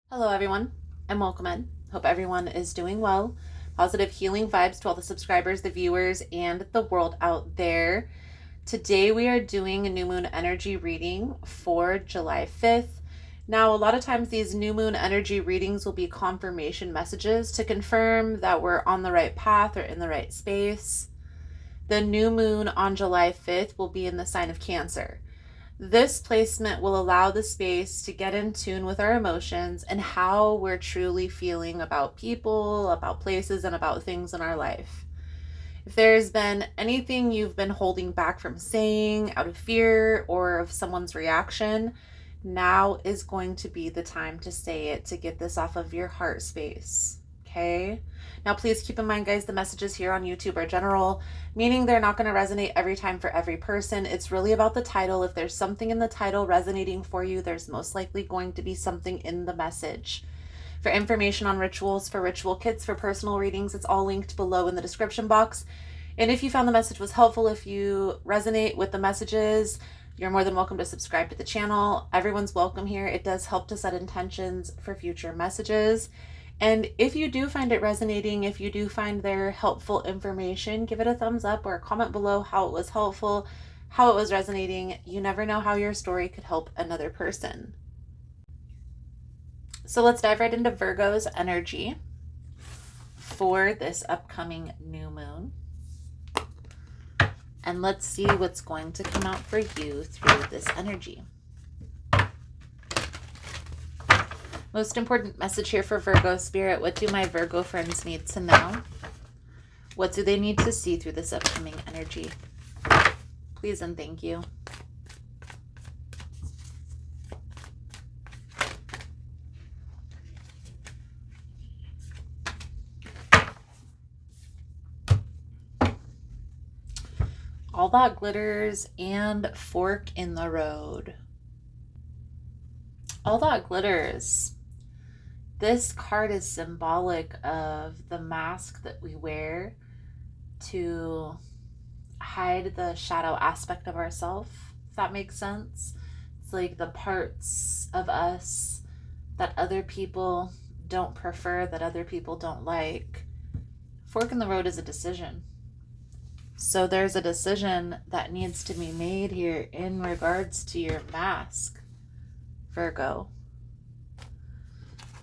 Hello, everyone, and welcome in. Hope everyone is doing well. Positive healing vibes to all the subscribers, the viewers, and the world out there. Today, we are doing a new moon energy reading for July 5th. Now, a lot of times, these new moon energy readings will be confirmation messages to confirm that we're on the right path or in the right space. The new moon on July 5th will be in the sign of Cancer. This placement will allow the space to get in tune with our emotions and how we're truly feeling about people, about places, and about things in our life. If there's been anything you've been holding back from saying out of fear or of someone's reaction, now is going to be the time to say it to get this off of your heart space. Okay? Now, please keep in mind, guys, the messages here on YouTube are general, meaning they're not going to resonate every time for every person. It's really about the title. If there's something in the title resonating for you, there's most likely going to be something in the message. For information on rituals, for ritual kits, for personal readings, it's all linked below in the description box. And if you found the message was helpful, if you resonate with the messages, you're more than welcome to subscribe to the channel. Everyone's welcome here. It does help to set intentions for future messages. And if you do find it resonating, if you do find their helpful information, give it a thumbs up or a comment below how it was helpful, how it was resonating. You never know how your story could help another person. So let's dive right into Virgo's energy for this upcoming new moon. And let's see what's going to come out for you through this energy. Most important message here for Virgo Spirit. What do my Virgo friends need to know? What do they need to see through this upcoming energy? Please and thank you. All that glitters and fork in the road. All that glitters. This card is symbolic of the mask that we wear to hide the shadow aspect of ourselves, if that makes sense. It's like the parts of us that other people don't prefer, that other people don't like. Fork in the road is a decision. So there's a decision that needs to be made here in regards to your mask, Virgo.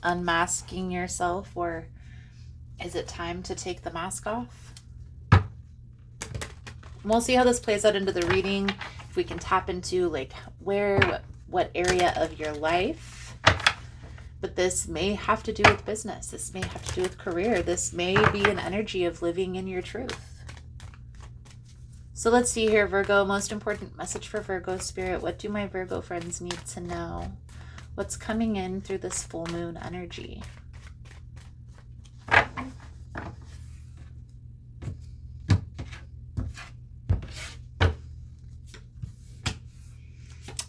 Unmasking yourself, or is it time to take the mask off? We'll see how this plays out into the reading. If we can tap into like what area of your life. But this may have to do with business. This may have to do with career. This may be an energy of living in your truth. So let's see here, Virgo. Most important message for Virgo Spirit. What do my Virgo friends need to know? What's coming in through this full moon energy?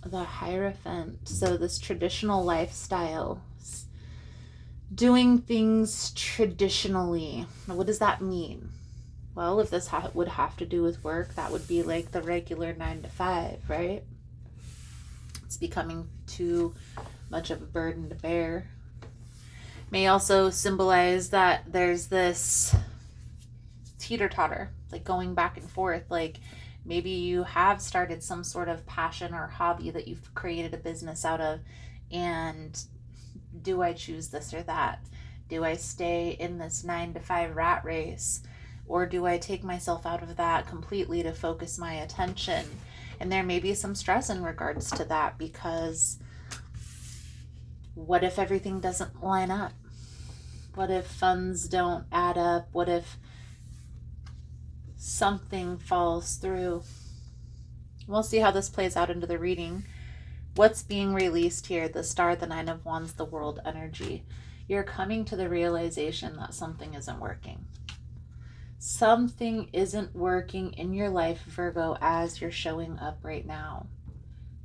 The Hierophant. So this traditional lifestyle, doing things traditionally. What does that mean? Well, if this would have to do with work, that would be like the regular 9 to 5, right? It's becoming too much of a burden to bear. May also symbolize that there's this teeter-totter, like going back and forth. Like maybe you have started some sort of passion or hobby that you've created a business out of, and do I choose this or that? Do I stay in this 9 to 5 rat race? Or do I take myself out of that completely to focus my attention? And there may be some stress in regards to that, because what if everything doesn't line up? What if funds don't add up? What if something falls through? We'll see how this plays out into the reading. What's being released here? The Star, the Nine of Wands, the World energy. You're coming to the realization that something isn't working. Something isn't working in your life, Virgo, as you're showing up right now.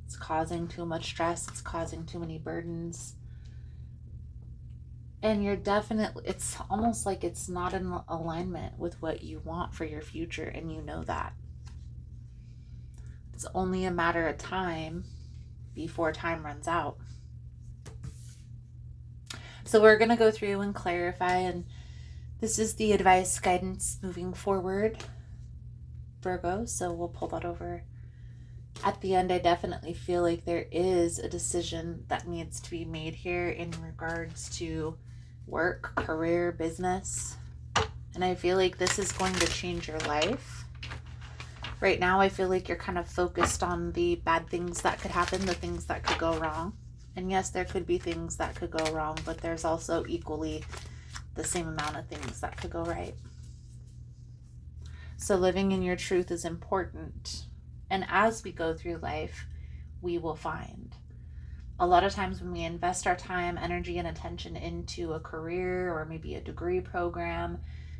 It's causing too much stress. It's causing too many burdens. And you're definitely, it's almost like it's not in alignment with what you want for your future, and you know that. It's only a matter of time before time runs out. So we're going to go through and clarify, and this is the advice guidance moving forward, Virgo. So we'll pull that over. At the end, I definitely feel like there is a decision that needs to be made here in regards to work, career, business. And I feel like this is going to change your life. Right now, I feel like you're kind of focused on the bad things that could happen, the things that could go wrong. And yes, there could be things that could go wrong, but there's also equally the same amount of things that could go right. So living in your truth is important. And as we go through life, we will find. A lot of times when we invest our time, energy, and attention into a career or maybe a degree program,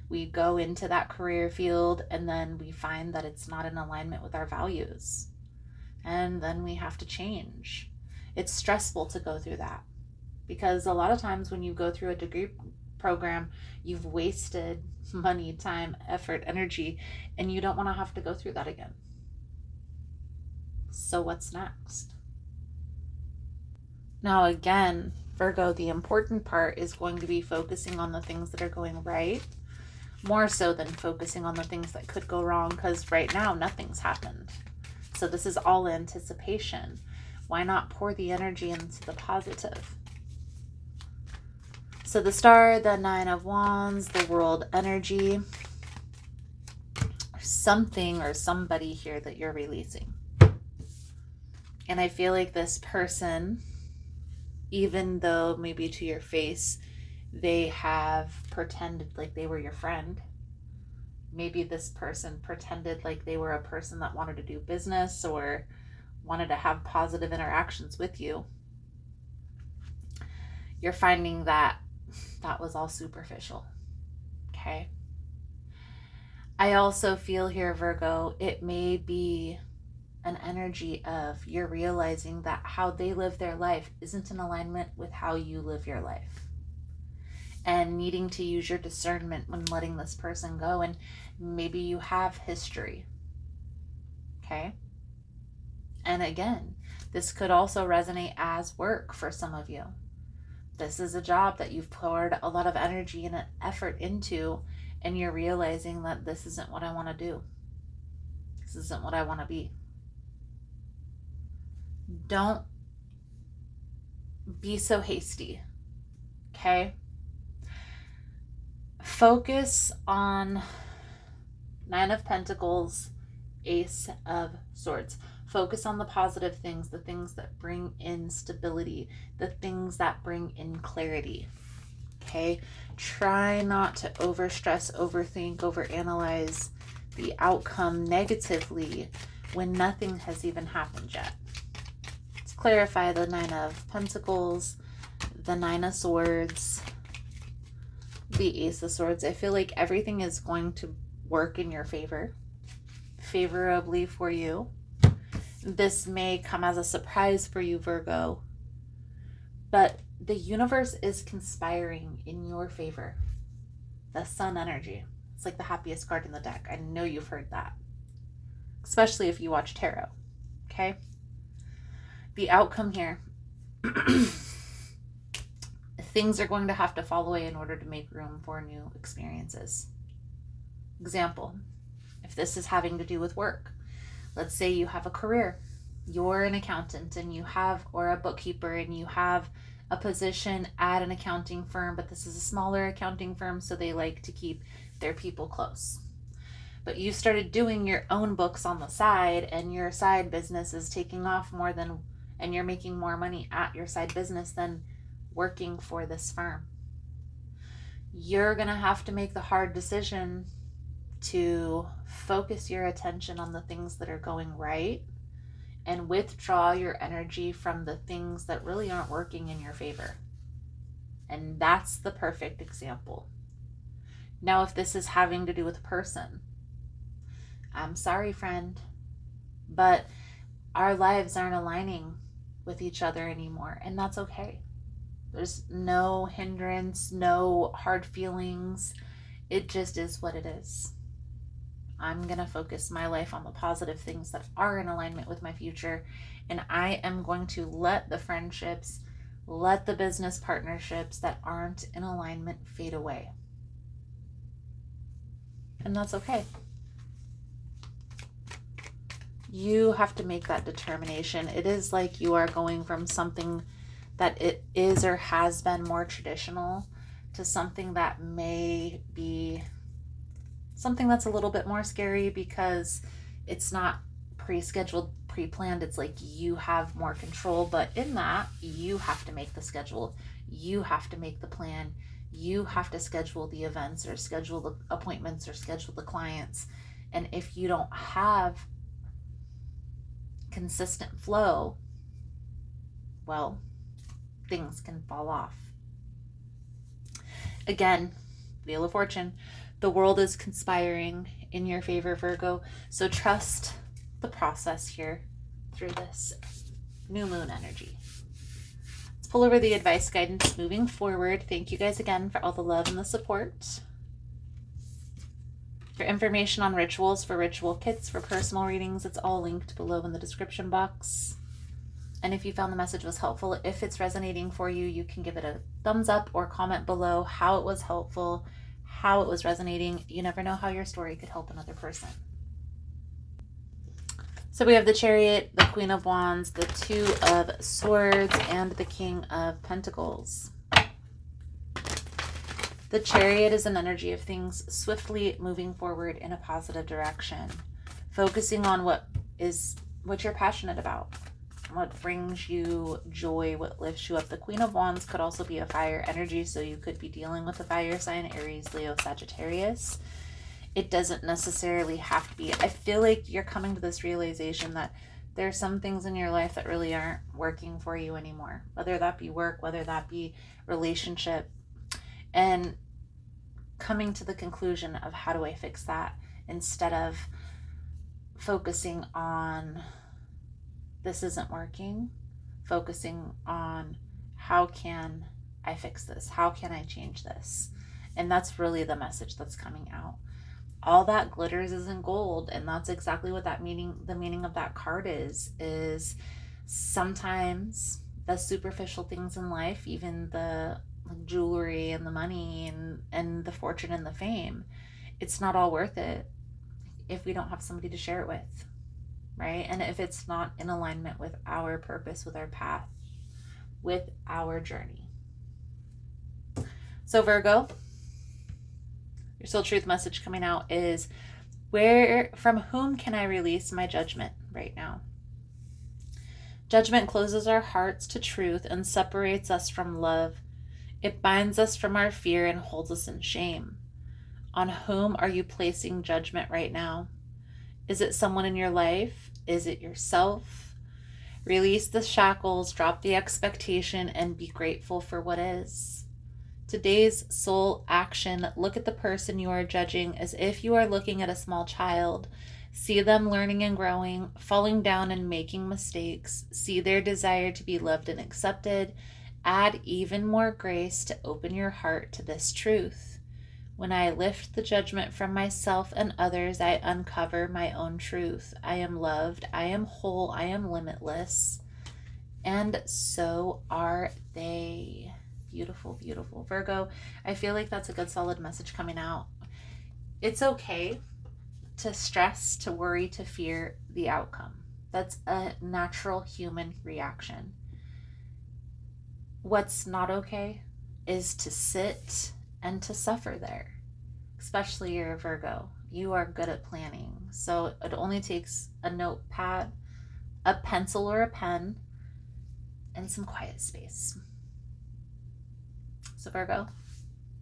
we go into that career field and then we find that it's not in alignment with our values. And then we have to change. It's stressful to go through that because a lot of times when you go through a degree program, you've wasted money, time, effort, energy, and you don't want to have to go through that again. So what's next? Now again, Virgo, the important part is going to be focusing on the things that are going right, more so than focusing on the things that could go wrong, because right now nothing's happened. So this is all anticipation. Why not pour the energy into the positive? So the Star, the Nine of Wands, the World energy, something or somebody here that you're releasing. And I feel like this person, even though maybe to your face they have pretended like they were your friend, maybe this person pretended like they were a person that wanted to do business or wanted to have positive interactions with you, you're finding that that was all superficial. Okay. I also feel here, Virgo, it may be an energy of you're realizing that how they live their life isn't in alignment with how you live your life, and needing to use your discernment when letting this person go. And maybe you have history. Okay. And again, this could also resonate as work for some of you. This is a job that you've poured a lot of energy and effort into, and you're realizing that this isn't what I want to do. This isn't what I want to be. Don't be so hasty. Okay? Focus on Nine of Pentacles, Ace of Swords. Focus on the positive things, the things that bring in stability, the things that bring in clarity. Okay? Try not to overstress, overthink, overanalyze the outcome negatively when nothing has even happened yet. Let's clarify the Nine of Pentacles, the Nine of Swords, the Ace of Swords. I feel like everything is going to work in your favor, favorably for you. This may come as a surprise for you, Virgo, but the universe is conspiring in your favor. The Sun energy. It's like the happiest card in the deck. I know you've heard that, especially if you watch tarot. Okay? The outcome here. Things are going to have to fall away in order to make room for new experiences. Example, if this is having to do with work, let's say you have a career, you're an accountant and you have, or a bookkeeper, and you have a position at an accounting firm, but this is a smaller accounting firm, so they like to keep their people close. But you started doing your own books on the side, and your side business is taking off more than, and you're making more money at your side business than working for this firm. You're going to have to make the hard decision to focus your attention on the things that are going right and withdraw your energy from the things that really aren't working in your favor. And that's the perfect example. Now, if this is having to do with a person, I'm sorry, friend, but our lives aren't aligning with each other anymore, and that's okay. There's no hindrance, no hard feelings. It just is what it is. I'm going to focus my life on the positive things that are in alignment with my future, and I am going to let the friendships, Let the business partnerships that aren't in alignment fade away. And that's okay. You have to make that determination. It is like you are going from something that it is or has been more traditional to something that may be something that's a little bit more scary because it's not pre-scheduled, pre-planned. It's like you have more control, but in that, you have to make the schedule. You have to make the plan. You have to schedule the events or schedule the appointments or schedule the clients. And if you don't have consistent flow, well, things can fall off. Again, Wheel of Fortune, the world is conspiring in your favor, Virgo. So trust the process here through this new moon energy. Let's pull over the advice guidance moving forward. Thank you guys again for all the love and the support. For information on rituals, for ritual kits, for personal readings, it's all linked below in the description box. And if you found the message was helpful, if it's resonating for you, you can give it a thumbs up or comment below how it was helpful, how it was resonating. You never know how your story could help another person. So we have the Chariot, the Queen of Wands, the Two of Swords, and the King of Pentacles. The Chariot is an energy of things swiftly moving forward in a positive direction, focusing on what you're passionate about, what brings you joy, what lifts you up. The Queen of Wands could also be a fire energy, so you could be dealing with a fire sign, Aries, Leo, Sagittarius. It doesn't necessarily have to be. I feel like you're coming to this realization that there are some things in your life that really aren't working for you anymore, whether that be work, whether that be relationship, and coming to the conclusion of how do I fix that instead of focusing on this isn't working, focusing on how can I fix this? How can I change this? And that's really the message that's coming out. All that glitters isn't gold, and that's exactly what the meaning of that card is sometimes the superficial things in life, even the jewelry and the money and the fortune and the fame, it's not all worth it if we don't have somebody to share it with, right? And if it's not in alignment with our purpose, with our path, with our journey. So Virgo, your soul truth message coming out is, from whom can I release my judgment right now? Judgment closes our hearts to truth and separates us from love. It binds us from our fear and holds us in shame. On whom are you placing judgment right now? Is it someone in your life? Is it yourself? Release the shackles, drop the expectation, and be grateful for what is. Today's soul action, look at the person you are judging as if you are looking at a small child. See them learning and growing, falling down and making mistakes. See their desire to be loved and accepted. Add even more grace to open your heart to this truth. When I lift the judgment from myself and others, I uncover my own truth. I am loved, I am whole, I am limitless. And so are they. Beautiful, beautiful. Virgo, I feel like that's a good solid message coming out. It's okay to stress, to worry, to fear the outcome. That's a natural human reaction. What's not okay is to sit and to suffer there. Especially you're a Virgo. You are good at planning. So it only takes a notepad, a pencil or a pen, and some quiet space. So Virgo,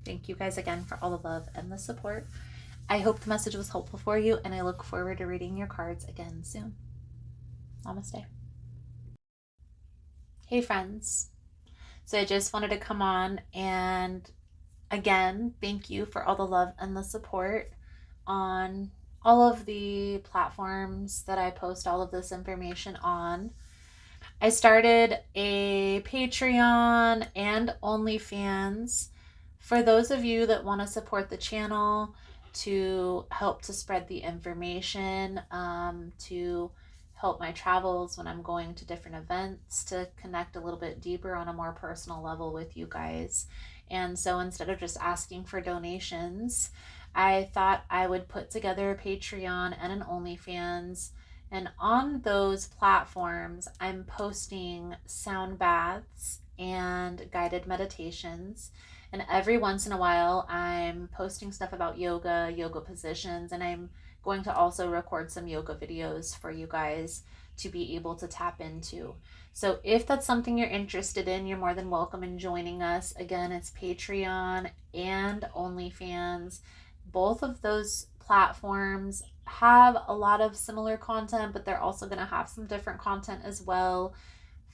thank you guys again for all the love and the support. I hope the message was helpful for you, and I look forward to reading your cards again soon. Namaste. Hey friends. So I just wanted to come on and again, thank you for all the love and the support on all of the platforms that I post all of this information on. I started a Patreon and OnlyFans for those of you that want to support the channel, to help to spread the information, to help my travels when I'm going to different events to connect a little bit deeper on a more personal level with you guys. And so instead of just asking for donations, I thought I would put together a Patreon and an OnlyFans. And on those platforms, I'm posting sound baths and guided meditations. And every once in a while, I'm posting stuff about yoga, yoga positions, and I'm going to also record some yoga videos for you guys to be able to tap into. So if that's something you're interested in, you're more than welcome in joining us. Again, it's Patreon and OnlyFans. Both of those platforms have a lot of similar content, but they're also going to have some different content as well.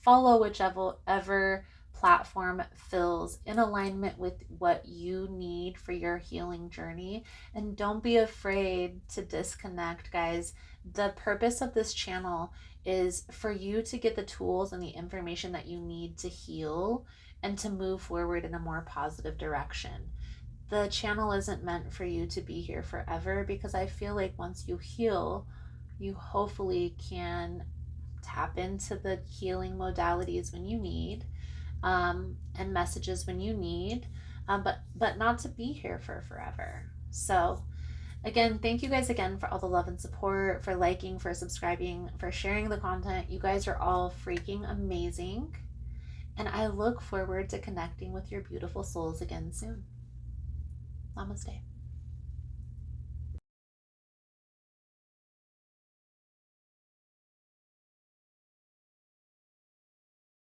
Follow whichever platform feels in alignment with what you need for your healing journey. And don't be afraid to disconnect, guys. The purpose of this channel is for you to get the tools and the information that you need to heal and to move forward in a more positive direction. The channel isn't meant for you to be here forever, because I feel like once you heal, you hopefully can tap into the healing modalities when you need, and messages when you need, but not to be here for forever. So again, thank you guys again for all the love and support, for liking, for subscribing, for sharing the content. You guys are all freaking amazing, and I look forward to connecting with your beautiful souls again soon. Namaste.